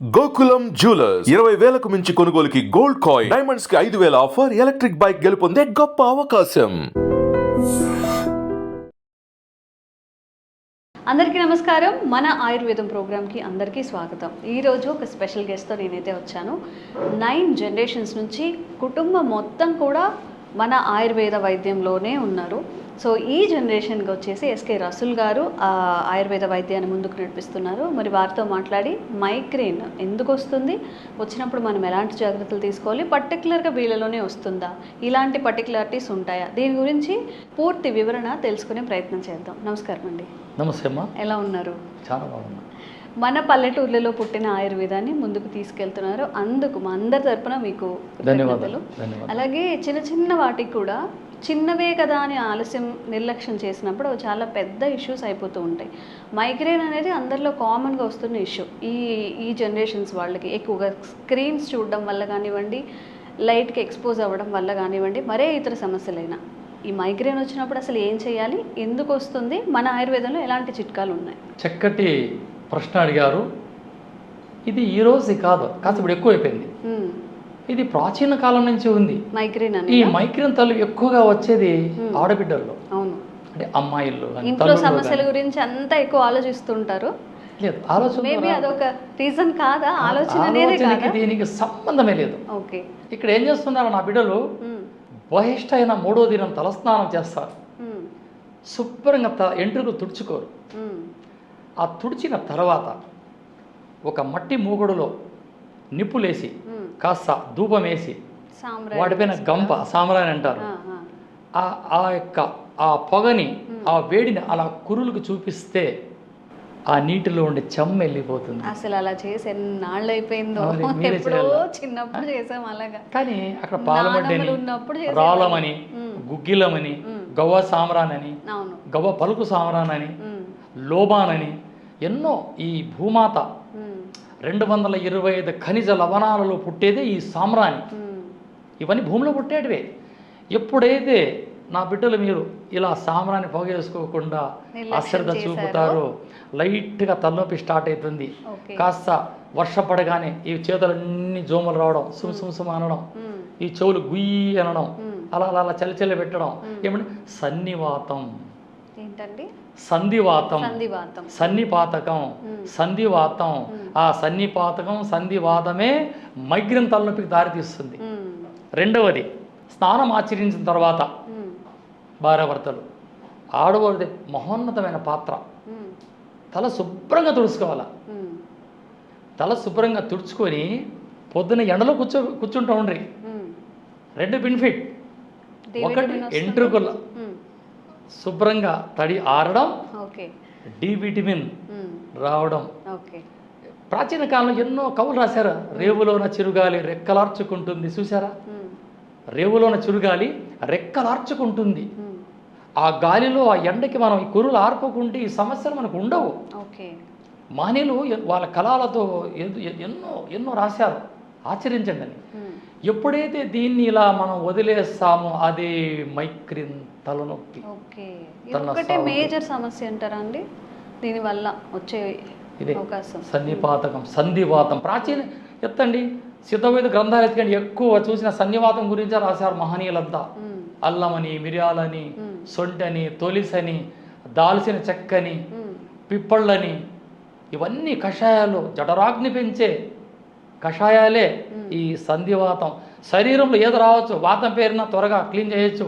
Gokulam jewellers 20,000కు మించి కొనుగోలుకి gold coin, diamonds కి 5,000 ఆఫర్, ఎలక్ట్రిక్ బైక్ గెలుపొందే గొప్ప అవకాశం. అందరికీ నమస్కారం. మన ఆయుర్వేదం ప్రోగ్రామ్కి అందరికీ స్వాగతం. ఈరోజు ఒక స్పెషల్ గెస్ట్తో నేనైతే వచ్చాను. 9 జనరేషన్స్ నుంచి కుటుంబం మొత్తం కూడా మన ఆయుర్వేద వైద్యంలోనే ఉన్నారు. సో ఈ జనరేషన్కి వచ్చేసి ఎస్కే రసూల్ గారు ఆయుర్వేద వైద్యాన్ని ముందుకు నడిపిస్తున్నారు. మరి వారితో మాట్లాడి మైగ్రేన్ ఎందుకు వస్తుంది, వచ్చినప్పుడు మనం ఎలాంటి జాగ్రత్తలు తీసుకోవాలి, పర్టికులర్గా వీళ్ళలోనే వస్తుందా, ఇలాంటి పర్టికులారిటీస్ ఉంటాయా, దీని గురించి పూర్తి వివరణ తెలుసుకునే ప్రయత్నం చేద్దాం. నమస్కారం అండి. నమస్తే అమ్మా. ఎలా ఉన్నారు? చాలా బాగున్నా. మన పల్లెటూర్లలో పుట్టిన ఆయుర్వేదాన్ని ముందుకు తీసుకెళ్తున్నారు. అందుకు మా అందరి తరపున మీకు ధన్యవాదాలు. అలాగే చిన్న చిన్న వాటికి కూడా చిన్నవే కదా అని ఆలస్యం నిర్లక్ష్యం చేసినప్పుడు చాలా పెద్ద ఇష్యూస్ అయిపోతూ ఉంటాయి. మైగ్రేన్ అనేది అందరిలో కామన్గా వస్తున్న ఇష్యూ. ఈ జనరేషన్స్ వాళ్ళకి ఎక్కువగా స్క్రీన్స్ చూడడం వల్ల కానివ్వండి, లైట్కి ఎక్స్పోజ్ అవ్వడం వల్ల కానివ్వండి, మరే ఇతర సమస్యలైనా ఈ మైగ్రేన్ వచ్చినప్పుడు అసలు ఏం చేయాలి, ఎందుకు వస్తుంది, మన ఆయుర్వేదంలో ఎలాంటి చిట్కాలు ఉన్నాయి? చక్కటి ప్రశ్న అడిగారు. ఇది ఈ రోజు కాదు, కాస్త ఇప్పుడు ఎక్కువైపోయింది. ఇది ప్రాచీన కాలం నుంచి ఉంది మైగ్రేన్. ఈ మైగ్రేన్ తల్లి ఎక్కువగా వచ్చేది ఆడబిడ్డల్లో, అవును, అంటే అమ్మాయిల్లో. ఇంట్లో సమస్యల గురించి అంతా ఎక్కువ ఆలోచిస్తుంటారు. లేదు, ఆలోచన మేబీ అదొక రీజన్ కాదా? ఆలోచన దీనికి సంబంధమే లేదు. ఓకే, ఇక్కడ ఏం చేస్తున్నారు నా బిడ్డలు, బహిష్ట అయిన 3వ దినం తలస్నానం చేస్తారు, శుభ్రంగా ఎంట్రుకు తుడుచుకోరు. ఆ తుడిచిన తర్వాత ఒక మట్టి మూగుడులో నిప్పులేసి కాస్త ధూపం వేసి వాటిపైన గంప సాంబ్రాణి అంటారు, ఆ యొక్క ఆ పొగని, ఆ వేడిని అలా కురులకు చూపిస్తే ఆ నీటిలో ఉండే చెమ్మ వెళ్ళిపోతుంది. అసలు అలా చేసి ఎన్నాళ్ళు అయిపోయిందో, ఎప్పుడో చిన్నప్పుడు చేసాం అలాగా. కానీ అక్కడ పాలమడ్డని, రాళ్ళమని, గుగ్గిలమని, గవ్వ సాంబ్రాణని, గవ్వ పలుకు సాంబ్రాణని, లోబానని ఎన్నో ఈ భూమాత 225 ఖనిజ లవణాలలో పుట్టేదే ఈ సామ్రాణి. ఇవన్నీ భూమిలో పుట్టేటివే. ఎప్పుడైతే నా బిడ్డలు మీరు ఇలా సామ్రాన్ని పొగేసుకోకుండా అశ్రద్ధ చూపుతారో లైట్గా తలనొప్పి స్టార్ట్ అవుతుంది. కాస్త వర్షపడగానే ఈ చేతులన్నీ జోములు రావడం, సుమ్ అనడం, ఈ చెవులు గుయ్యి అనడం, అలా అలా చలి పెట్టడం. ఏమంటే సన్నివాతం, సంధివాతం, సన్నిపాతకం, సంధివాతం. ఆ సన్నిపాతకం, సంధివాతమే మైగ్రేన్ తలనొప్పికి దారితీస్తుంది. రెండవది, స్నానం ఆచరించిన తర్వాత భార్యాభర్తలు, ఆడవారిది మహోన్నతమైన పాత్ర, తల శుభ్రంగా తుడుచుకోవాలి. తల శుభ్రంగా తుడుచుకొని పొద్దున ఎండలో కూర్చుంటూ ఉండ్రి. 2 బెనిఫిట్. ఒకటి, ఎంట్రుకల శుభ్రంగా తడి ఆరడం, డి విటమిన్ రావడం. ప్రాచీన కాలంలో ఎన్నో కవులు రాశారు. రేవులోన చిరుగాలి రెక్కలార్చుకుంటుంది, చూసారా? రేవులోన చిరుగాలి రెక్కలార్చుకుంటుంది. ఆ గాలిలో, ఆ ఎండకి మనం ఈ కురులు ఆర్పుకుంటే ఈ సమస్యలు మనకు ఉండవు. మానేలు వాళ్ళ కళాలతో ఎన్నో రాశారు, ఆచరించండి అని. ఎప్పుడైతే దీన్ని ఇలా మనం వదిలేస్తామో అదే మైగ్రేన్ తలనొప్పి. ఒకటే మేజర్ సమస్య అంటారా అండి దీనివల్ల వచ్చే అవకాశం? సన్నిపాతకం, సంధివాతం. ప్రాచీన ఎత్తండి, సిద్ధవేద గ్రంథాలు ఎత్తుకండి, ఎక్కువ చూసిన సన్నివాతం గురించే రాశారు మహనీయులంతా. అల్లమని, మిరియాలని, సొంటని, తొలిసని, దాల్చిన చెక్కని, పిప్పళ్ళని, ఇవన్నీ కషాయాలు, జఠరాగ్ని పెంచే కషాయాలే ఈ సంధివాతం. శరీరంలో ఏదో రావచ్చు, వాతం పేరున త్వరగా క్లీన్ చేయొచ్చు.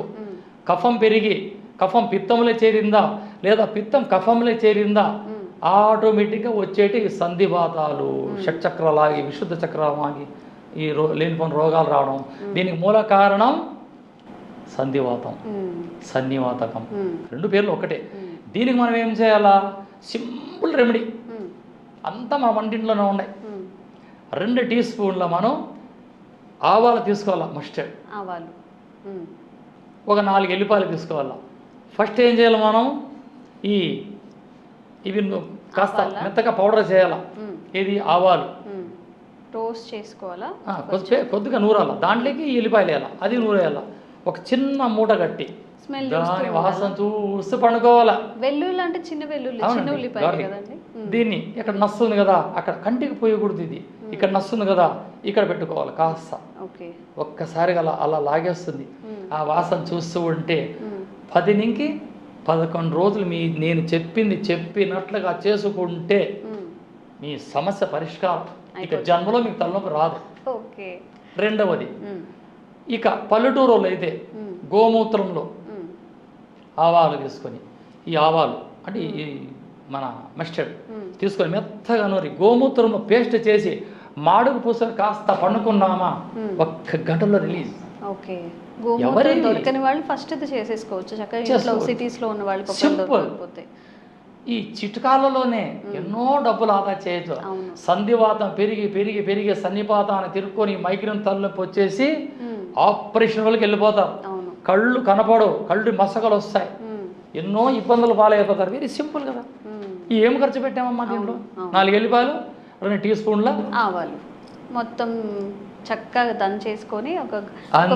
కఫం పెరిగి కఫం పిత్తంలో చేరిందా, లేదా పిత్తం కఫంలో చేరిందా, ఆటోమేటిక్గా వచ్చేటి సంధివాతాలు. షట్చక్రలాగి, విశుద్ధ చక్రలాగి ఈ లేనిపోని రోగాలు రావడం. దీనికి మూల కారణం సంధివాతం, సన్నివాతకం. 2 పేర్లు ఒకటే. దీనికి మనం ఏం చేయాలా? సింపుల్ రెమెడీ, అంతా మన వంటింట్లోనే ఉన్నాయి. 2 టీ స్పూన్ల మనం ఆవాలు తీసుకోవాలా, మస్టర్డ్ ఆవాలు. ఒక 4 ఎల్లిపాయలు తీసుకోవాలా. ఫస్ట్ ఏం చేయాలి, మనం ఇవి కాస్త మెత్తగా పౌడర్ చేయాలా. ఇది ఆవాలు రోస్ట్ చేసుకోవాలా, కొద్దిగా నూరాల, దాంట్లోకి ఎల్లిపాయలు వేయాలా, అది నూరేయాలా. ఒక చిన్న మూట కట్టి దాని వాసన చూస్తూ పండుకోవాలా. వెల్లుల్లి అంటే చిన్న వెల్లుల్లి, చిన్న ఉల్లిపాయ కదండి. దీన్ని ఇక్కడ నస్సు ఉంది కదా, అక్కడ కంటికి పోయకూడదు. ఇది ఇక్కడ నస్తుంది కదా, ఇక్కడ పెట్టుకోవాలి కాస్త. ఓకే. ఒక్కసారిగా అలా అలా లాగేస్తుంది. ఆ వాసన చూస్తూ ఉంటే 10 నుంచి 11 రోజులు నేను చెప్పినట్లుగా చేసుకుంటే మీ సమస్య పరిష్కారం. ఇక జన్మలో మీకు తలనొప్పి రాదు. ఓకే. రెండవది, ఇక పల్లెటూరులో అయితే గోమూత్రంలో ఆవాలు తీసుకొని, ఈ ఆవాలు అంటే ఈ మన మస్టర్డ్ తీసుకొని మెత్తగా నూరి గోమూత్రంలో పేస్ట్ చేసి మాడుగు పూసలు కాస్త పండుకున్నామా 1 గంటలో రిలీజ్. ఓకే. గోమూత్రం దొరకని వాళ్ళు ఫస్ట్ ఇది చేసేసుకోవచ్చు చక్కగా. ఇంట్లో సిటీస్లో ఉన్న వాళ్ళకి దొరకకపోతే ఈ చిట్కాలలోనే ఎన్నో డబ్బులు ఆదా చేయొచ్చు. సంధివాతం పెరిగి పెరిగి పెరిగి సన్నిపాతాన్ని తిరుక్కొని మైగ్రేన్ తలనొప్పి వచ్చేసి ఆపరేషన్ వాళ్ళకి వెళ్ళిపోతారు. కళ్ళు కనపడవు, కళ్ళు మసకలు వస్తాయి, ఎన్నో ఇబ్బందులు పాలైపోతారు. వెరీ సింపుల్ కదా. ఏం ఖర్చు పెట్టామమ్మా దీంట్లో? 4 ఎల్లిపాయలు, 2 టీ స్పూన్ల ఆవాలు మొత్తం చక్కగా దంచేసుకొని ఒక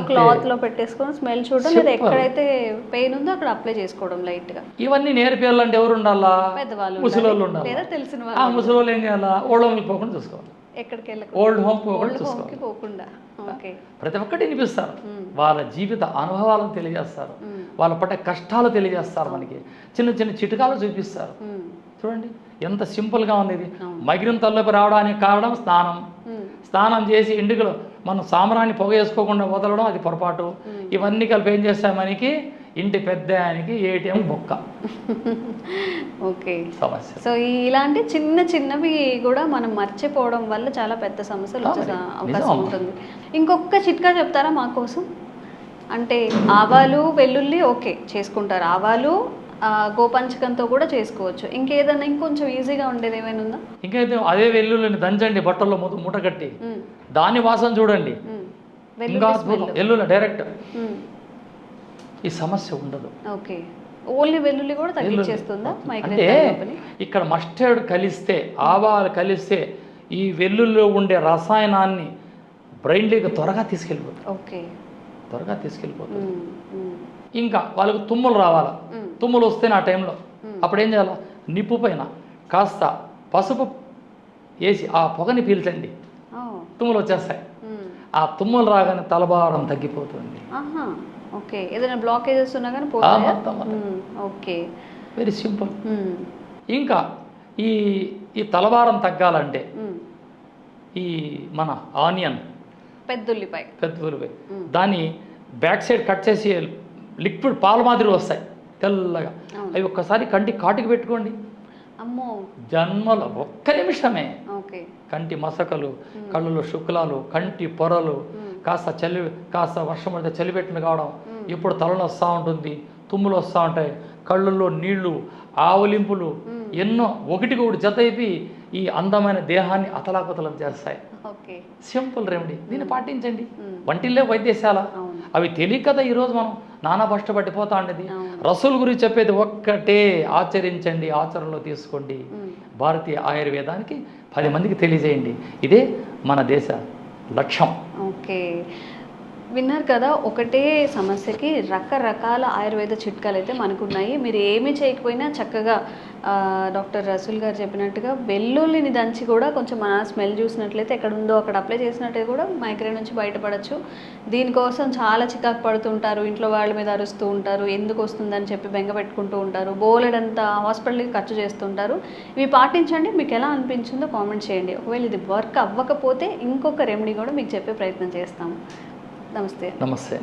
క్లాత్ లో పెట్టేసుకొని స్మెల్ చూడడం, లేదా ఎక్కడైతే పెయిన్ ఉందో అక్కడ అప్లై చేసుకోవడం లైట్ గా. ఇవన్నీ నేర్పియాలంటే ఎవరు ఉండాలా? పెద్దవాళ్ళు, ముసలోళ్ళు ఉండాలి, లేదా తెలిసిన ఆ వాళ్ళు. ముసలోళ్ళు ఏం చేయాలా? ఓల్డ్ హోమ్కి పోకుండా చూసుకోవాలి. ఎక్కడికి ఓల్డ్ హోమ్ పోకుండా. ఓకే. ప్రతి ఒక్కటి వినిపిస్తారు, వాళ్ళ జీవిత అనుభవాలను తెలియజేస్తారు, వాళ్ళ పట్టే కష్టాలు తెలియజేస్తారు, మనకి చిన్న చిన్న చిట్కాలు చూపిస్తారు. చూడండి ఎంత సింపుల్గా ఉంది ఇది. మైగ్రేన్ తలనొప్పి రావడానికి కారణం స్నానం చేసి ఎండుకలు మనం సాంబ్రాన్ని పొగ వేసుకోకుండా వదలడం, అది పొరపాటు. ఇవన్నీ కలిపి ఏం చేస్తాయి మనకి? ఇంటి పెద్ద ఆయనకి ఏటీఎం బొక్క. ఓకే. సమస్య. సో ఇలాంటి చిన్న చిన్నవి కూడా మనం మర్చిపోవడం వల్ల చాలా పెద్ద సమస్యలు వచ్చే అవకాశం ఉంటుంది. ఇంకొక చిట్కా చెప్తారా మా కోసం? అంటే ఆవాలు వెల్లుల్లి ఓకే చేసుకుంటారు, ఆవాలు గోపంచకంతో కూడా చేసుకోవచ్చు. ఇంకేదన్నా ఇంకొంచెం ఈజీగా ఉండేది ఏమైనా ఉందా? ఇంకైతే అదే వెల్లుల్లిని దంచండి, బట్టల్లో మూట కట్టి దాని వాసన చూడండి, ఇంకా వెల్లుల్లి డైరెక్ట్ ఈ సమస్య ఉండదు. ఓకే. ఓన్లీ వెల్లుల్లి కూడా తగ్గించేస్తుందా? అంటే ఇక్కడ మస్టర్డ్ కలిస్తే, ఆవాలు కలిస్తే ఈ వెల్లుల్లిలో ఉండే రసాయనాన్ని బ్రెయిన్లోకి త్వరగా తీసుకెళ్ళిపోతుంది. ఓకే. త్వరగా తీసుకెళ్ళిపోతుంది. ఇంకా వాళ్ళకు తుమ్ములు రావాలా, తుమ్ములు వస్తే ఆ టైంలో అప్పుడు ఏం చేయాలా? నిప్పు పైన కాస్త పసుపు వేసి ఆ పొగని పీల్చండి, తుమ్ములు వచ్చేస్తాయి. ఆ తుమ్ములు రాగానే తలభారం తగ్గిపోతుంది. ఓకే. ఏదైనా బ్లాకేజెస్ ఉన్నా కానీ ఓకే. Very simple. ఇంకా ఈ తలభారం తగ్గాలంటే ఈ మన ఆనియన్, పెద్దుల్లిపాయ దాన్ని బ్యాక్ సైడ్ కట్ చేసి లిక్విడ్ పాల మాదిరి వస్తాయి తెల్లగా, అవి ఒక్కసారి కంటి కాటుకు పెట్టుకోండి. అమ్మో, జన్మలో 1 నిమిషమే ఓకే. కంటి మసకలు, కళ్ళలో శుక్లాలు, కంటి పొరలు, కాస్త వర్షం పడితే చలిపెట్టిన కావడం, ఇప్పుడు తలను వస్తూ ఉంటుంది, తుమ్ములు వస్తూ ఉంటాయి, కళ్ళల్లో నీళ్లు, ఆవలింపులు ఎన్నో ఒకటికి ఒకటి జత అయిపోయి ఈ అందమైన దేహాన్ని అతలాకుతలం చేస్తాయి. సింపుల్ రెమెడీ, దీన్ని పాటించండి. వంటిల్లే వైద్యశాల, అవి తెలియక కదా ఈరోజు మనం నానా కష్టపడిపోతా ఉండేది. రసూల్ గురించి చెప్పేది ఒక్కటే, ఆచరించండి, ఆచరణలో తీసుకోండి. భారతీయ ఆయుర్వేదానికి 10 మందికి తెలియజేయండి. ఇదే మన దేశ లక్ష్యం. ఓకే. విన్నారు కదా, ఒకటే సమస్యకి రకరకాల ఆయుర్వేద చిట్కాలు అయితే మనకున్నాయి. మీరు ఏమీ చేయకపోయినా చక్కగా డాక్టర్ రసూల్ గారు చెప్పినట్టుగా వెల్లుల్లిని దంచి కూడా కొంచెం మన స్మెల్ చూసినట్లయితే ఎక్కడ ఉందో అక్కడ అప్లై చేసినట్టయితే కూడా మైగ్రేన్ నుంచి బయటపడచ్చు. దీనికోసం చాలా చికాకు పడుతుంటారు, ఇంట్లో వాళ్ళ మీద అరుస్తూ ఉంటారు, ఎందుకు వస్తుందని చెప్పి బెంగ పెట్టుకుంటూ ఉంటారు, బోలెడంతా హాస్పిటల్కి ఖర్చు చేస్తుంటారు. ఇవి పాటించండి, మీకు ఎలా అనిపించిందో కామెంట్ చేయండి. ఒకవేళ ఇది వర్క్ అవ్వకపోతే ఇంకొక రెమెడీ కూడా మీకు చెప్పే ప్రయత్నం చేస్తాము. నమస్తే. నమస్తే.